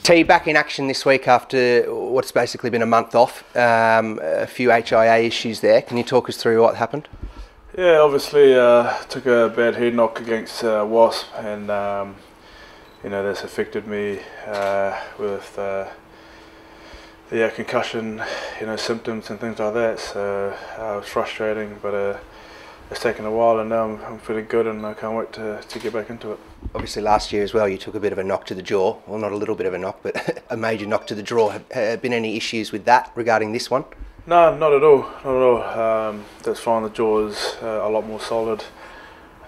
T, back in action this week after what's basically been a month off. A few HIA issues there. Can you talk us through what happened? Yeah, obviously took a bad head knock against Wasp, and you know, that's affected me with the concussion, you know, symptoms and things like that. So it was frustrating, but it's taken a while, and now I'm feeling good, and I can't wait to get back into it. Obviously last year as well you took a bit of a knock to the jaw. Well, not a little bit of a knock, but a major knock to the jaw. Have been any issues with that regarding this one? No, not at all, not at all. That's fine. The jaw is a lot more solid.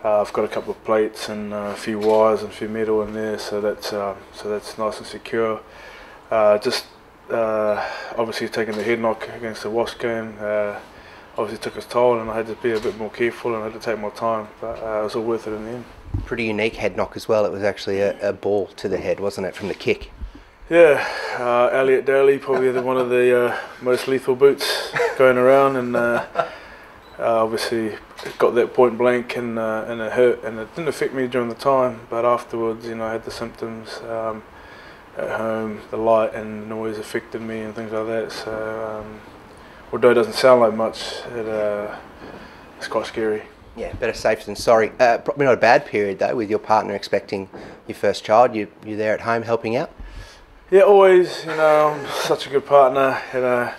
I've got a couple of plates and a few wires and a few metal in there, so that's nice and secure. Just obviously taking the head knock against the Wasp game obviously took its toll, and I had to be a bit more careful and I had to take more time, but it was all worth it in the end. Pretty unique head knock as well. It was actually a ball to the head, wasn't it, from the kick? Yeah, Elliot Daly, probably one of the most lethal boots going around, and obviously got that point blank, and it hurt, and it didn't affect me during the time, but afterwards, you know, I had the symptoms at home, the light and noise affected me and things like that. So although it doesn't sound like much, it's quite scary. Yeah, better safe than sorry. Probably not a bad period though, with your partner expecting your first child. You're there at home helping out? Yeah, always. You know, I'm such a good partner. You know,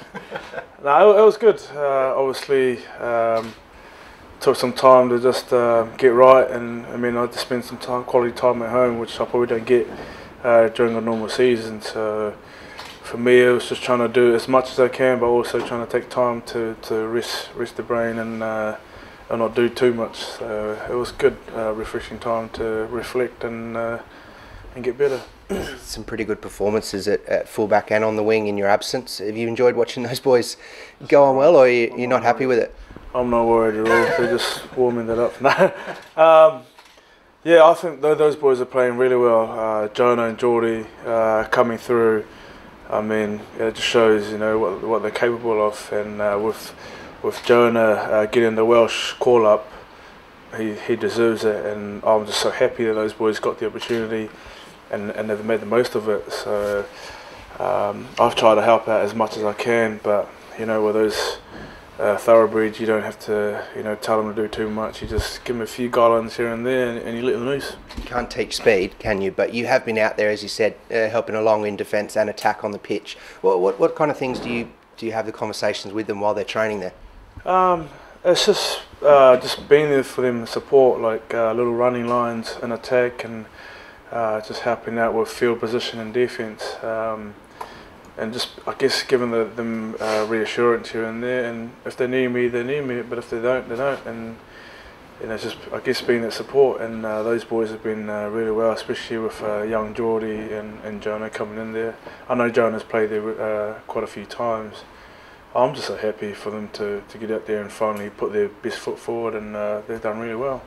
no, it was good. Obviously, took some time to just get right, and I mean, I had to spend some time, quality time at home, which I probably don't get during a normal season. So for me, it was just trying to do as much as I can, but also trying to take time to rest the brain and not do too much. So it was good, refreshing time to reflect and get better. Some pretty good performances at fullback and on the wing in your absence. Have you enjoyed watching those boys go on well, or you're not happy with it? I'm not worried at all. They're just warming that up. Yeah, I think those boys are playing really well. Jonah and Geordie coming through. I mean, it just shows, you know, what they're capable of. And with Jonah getting the Welsh call up, he deserves it. And I'm just so happy that those boys got the opportunity, and they've made the most of it. So I've tried to help out as much as I can, but you know, with those thoroughbreds, you don't have to, you know, tell them to do too much. You just give them a few guidelines here and there, and you let them loose. You can't teach speed, can you? But you have been out there, as you said, helping along in defence and attack on the pitch. What kind of things do you have the conversations with them while they're training there? It's just being there for them, support, like little running lines and attack, and just helping out with field position and defence, and just, I guess, giving them reassurance here and there. And if they need me, they need me, but if they don't, they don't. And you know, just, I guess, being that support. And those boys have been really well, especially with young Geordie and Jonah coming in there. I know Jonah's played there quite a few times. I'm just so happy for them to get out there and finally put their best foot forward, and they've done really well.